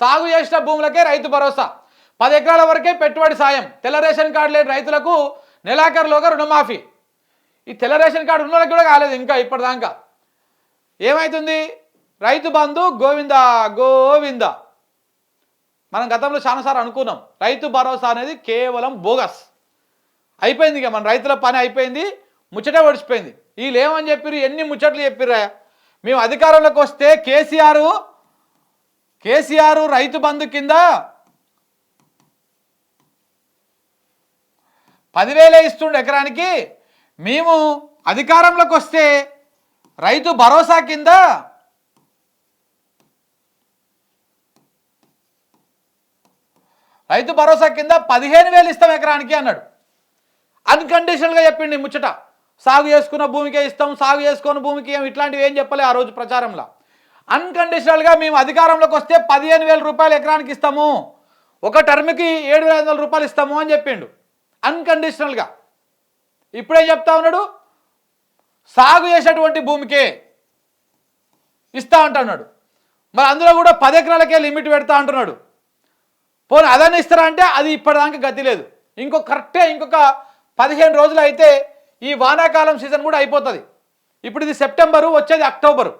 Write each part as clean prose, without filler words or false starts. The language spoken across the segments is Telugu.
సాగు చేసిన భూములకే రైతు భరోసా, 10 ఎకరాల వరకే పెట్టుబడి సాయం, తెల్ల రేషన్ కార్డు లేని రైతులకు నెలాఖరులోగా రుణమాఫీ. ఈ తెల్ల రేషన్ కార్డు ఉన్న వాళ్ళకి కూడా కాలేదు ఇంకా ఇప్పటిదాకా. ఏమవుతుంది? రైతు బంధు గోవింద గోవింద. మనం గతంలో చాలాసార్లు అనుకున్నాం రైతు భరోసా అనేది కేవలం బోగస్. అయిపోయింది, ఇక మన రైతుల పని అయిపోయింది, ముచ్చటే ఒడిచిపోయింది. వీళ్ళు ఏమని చెప్పిర్రు, ఎన్ని ముచ్చట్లు చెప్పిర్రా. మేము అధికారంలోకి వస్తే కేసీఆర్ రైతు బంధు కింద 10,000 ఇస్తుండే ఎకరానికి. మేము అధికారంలోకి వస్తే రైతు భరోసా కింద 15,000 ఇస్తాం ఎకరానికి అన్నాడు. అన్కండిషనల్గా చెప్పిండి ముచ్చట. సాగు చేసుకున్న భూమికే ఇస్తాం, సాగు చేసుకున్న భూమికి ఇట్లాంటివి ఏం చెప్పలే ఆ రోజు ప్రచారంలో. అన్కండిషనల్గా మేము అధికారంలోకి వస్తే 15,000 రూపాయలు ఎకరానికి ఇస్తాము, ఒక టర్మ్కి 7,500 రూపాయలు ఇస్తాము అని చెప్పిండు అన్కండిషనల్గా. ఇప్పుడేం చెప్తా ఉన్నాడు, సాగు చేసేటువంటి భూమికే ఇస్తా అంటున్నాడు. మరి అందులో కూడా 10 ఎకరాలకే లిమిట్ పెడతా అంటున్నాడు. పోనీ అదన్నీ ఇస్తారా అంటే అది ఇప్పటిదాకా గతి లేదు. ఇంకొక 15 రోజులు అయితే ఈ వానాకాలం సీజన్ కూడా అయిపోతుంది. ఇప్పుడు ఇది సెప్టెంబరు, వచ్చేది అక్టోబరు.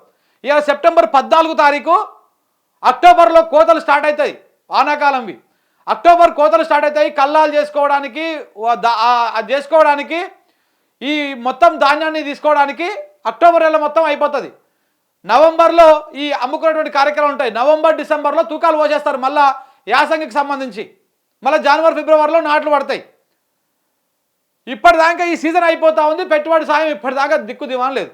ఇవాళ సెప్టెంబర్ 14 తారీఖు, అక్టోబర్లో కోతలు స్టార్ట్ అవుతాయి వానాకాలంవి. అక్టోబర్ కోతలు స్టార్ట్ అవుతాయి. కల్లాలు చేసుకోవడానికి ఈ మొత్తం ధాన్యాన్ని తీసుకోవడానికి అక్టోబర్ నెల మొత్తం అయిపోతుంది. నవంబర్లో ఈ అమ్ముకునేటువంటి కార్యక్రమాలు ఉంటాయి. నవంబర్ డిసెంబర్లో తూకాలు పోసేస్తారు మళ్ళీ యాసంగికి సంబంధించి. మళ్ళీ జనవరి ఫిబ్రవరిలో నాట్లు పడతాయి. ఇప్పటిదాకా ఈ సీజన్ అయిపోతూ ఉంది, పెట్టుబడి సాయం ఇప్పటిదాకా దిక్కుదివాన్ లేదు.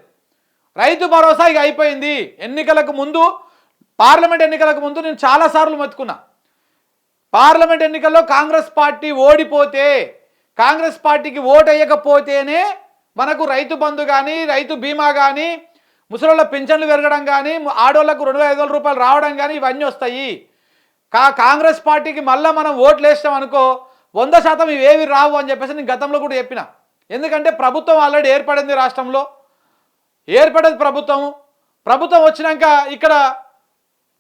రైతు భరోసా ఇక అయిపోయింది. ఎన్నికలకు ముందు, పార్లమెంట్ ఎన్నికలకు ముందు నేను చాలాసార్లు మొత్తుకున్నా, పార్లమెంట్ ఎన్నికల్లో కాంగ్రెస్ పార్టీ ఓడిపోతే, కాంగ్రెస్ పార్టీకి ఓటు వేయకపోతేనే మనకు రైతు బంధు కానీ, రైతు బీమా కానీ, ముసలోళ్ళ పింఛన్లు పెరగడం కానీ, ఆడోళ్లకు 2,500 రూపాయలు రావడం కానీ ఇవన్నీ వస్తాయి. కాంగ్రెస్ పార్టీకి మళ్ళీ మనం ఓట్లు వేస్తాం అనుకో 100% ఇవేవి రావు అని చెప్పేసి నేను గతంలో కూడా చెప్పిన. ఎందుకంటే ప్రభుత్వం ఆల్రెడీ ఏర్పడింది, రాష్ట్రంలో ఏర్పడేది ప్రభుత్వం వచ్చినాక ఇక్కడ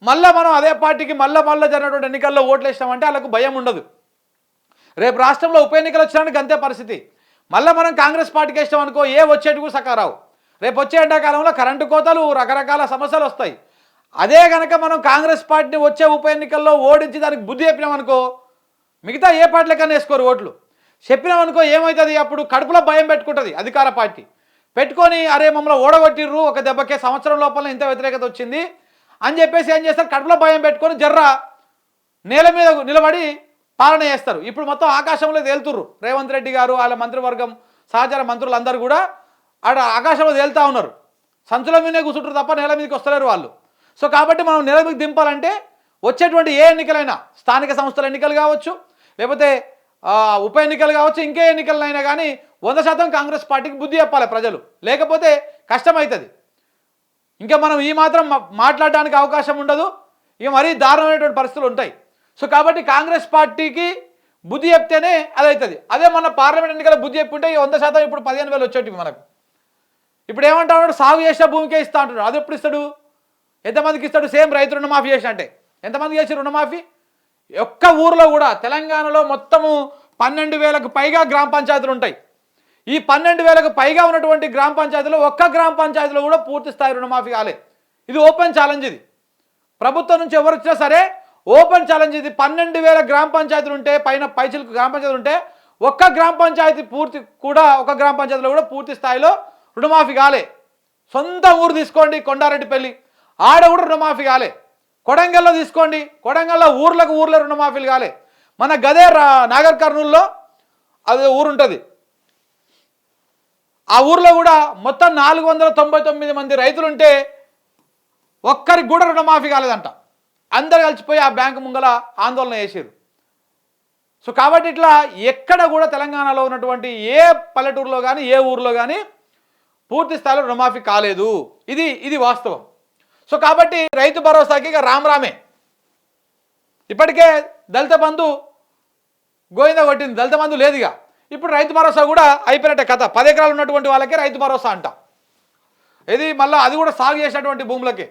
మళ్ళీ మనం అదే పార్టీకి మళ్ళీ జరిగినటువంటి ఎన్నికల్లో ఓట్లు వేసినామంటే వాళ్ళకు భయం ఉండదు. రేపు రాష్ట్రంలో ఉప ఎన్నికలు వచ్చినానికి అంతే పరిస్థితి. మళ్ళీ మనం కాంగ్రెస్ పార్టీకి వేస్తాం అనుకో వచ్చేటి కూడా సకారావు. రేపు వచ్చే ఎండాకాలంలో కరెంటు కోతలు, రకరకాల సమస్యలు వస్తాయి. అదే కనుక మనం కాంగ్రెస్ పార్టీని వచ్చే ఉప ఎన్నికల్లో ఓడించి దానికి బుద్ధి చెప్పినామనుకో మిగతా ఏ పార్టీలకన్నా వేసుకోరు ఓట్లు. చెప్పినామనుకో ఏమవుతుంది, అప్పుడు కడుపులో భయం పెట్టుకుంటుంది అధికార పార్టీ. పెట్టుకొని అరే మమ్మల్ని ఓడగొట్టిర్రు ఒక దెబ్బకే, సంవత్సరం లోపల ఇంత వ్యతిరేకత వచ్చింది అని చెప్పేసి ఏం చేస్తారు, కడుపులో భయం పెట్టుకొని జర్రా నేల మీద నిలబడి పాలన చేస్తారు. ఇప్పుడు మొత్తం ఆకాశంలో తేలుతుర్రు రేవంత్ రెడ్డి గారు, వాళ్ళ మంత్రివర్గం, సహచర మంత్రులందరూ కూడా ఆడ ఆకాశంలో తేలుతూ ఉన్నారు. సంచుల మీదే కూర్చుంటారు తప్ప నేల మీదకి వస్తలేరు వాళ్ళు. సో కాబట్టి మనం నేల మీదకి దింపాలంటే వచ్చేటువంటి ఏ ఎన్నికలైనా, స్థానిక సంస్థల ఎన్నికలు కావచ్చు, లేకపోతే ఉప ఎన్నికలు కావచ్చు, ఇంకే ఎన్నికలైనా కానీ 100% కాంగ్రెస్ పార్టీకి బుద్ధి చెప్పాలి ప్రజలు. లేకపోతే కష్టమవుతుంది. ఇంకా మనం ఈ మాత్రం మాట్లాడడానికి అవకాశం ఉండదు. ఇక మరీ దారుణమైనటువంటి పరిస్థితులు ఉంటాయి. సో కాబట్టి కాంగ్రెస్ పార్టీకి బుద్ధి చెప్తేనే అది అవుతుంది. అదే మన పార్లమెంట్ ఎన్నికల బుద్ధి చెప్పుంటే 100% ఇప్పుడు 15,000 వచ్చేటివి మనకు. ఇప్పుడు ఏమంటా ఉన్నాడు, సాగు చేసిన భూమికే ఇస్తా అంటున్నాడు. అది ఎప్పుడు ఇస్తాడు, ఎంతమందికి ఇస్తాడు? సేమ్ రైతు రుణమాఫీ చేసిన అంటే ఎంతమందికి చేసి రుణమాఫీ? ఒక్క ఊరిలో కూడా తెలంగాణలో మొత్తము 12,000కు పైగా గ్రామ పంచాయతీలు ఉంటాయి. ఈ 12,000కు పైగా ఉన్నటువంటి గ్రామ పంచాయతీలో ఒక్క గ్రామ పంచాయతీలో కూడా పూర్తి స్థాయి రుణమాఫీ కాలే. ఇది ఓపెన్ ఛాలెంజ్. ఇది ప్రభుత్వం నుంచి ఎవరు వచ్చినా సరే ఓపెన్ ఛాలెంజ్. ఇది 12,000 గ్రామ పంచాయతీలు ఉంటే, పైచిలకు గ్రామ పంచాయతీలు ఉంటే ఒక్క గ్రామ పంచాయతీలో కూడా పూర్తి స్థాయిలో రుణమాఫీ కాలే. సొంత ఊరు తీసుకోండి కొండారెడ్డిపల్లి, ఆడ కూడా రుణమాఫీ కాలే. కొడంగల్లో తీసుకోండి, కొడంగల్లో ఊర్లో రుణమాఫీలు కాలే. మన గదే నాగర్ కర్నూల్లో అది ఊరు ఉంటుంది. ఆ ఊర్లో కూడా మొత్తం 499 మంది రైతులుంటే ఒక్కరికి కూడా రుణమాఫీ కాలేదంట. అందరు కలిసిపోయి ఆ బ్యాంకు ముంగల ఆందోళన చేశారు. సో కాబట్టి ఇట్లా ఎక్కడ కూడా తెలంగాణలో ఉన్నటువంటి ఏ పల్లెటూరులో కానీ ఏ ఊర్లో కానీ పూర్తి స్థాయిలో రుణమాఫీ కాలేదు. ఇది వాస్తవం. సో కాబట్టి రైతు భరోసాకి ఇక రామే. ఇప్పటికే దళిత బంధు గోవింద కొట్టింది, దళిత బంధు లేదుగా. ఇప్పుడు రైతు భరోసా కూడా అయిపోయినట్టే కథ. 10 ఎకరాలు ఉన్నటువంటి వాళ్ళకే రైతు భరోసా అంట. ఇది మళ్ళీ అది కూడా సాగు చేసినటువంటి భూములకే.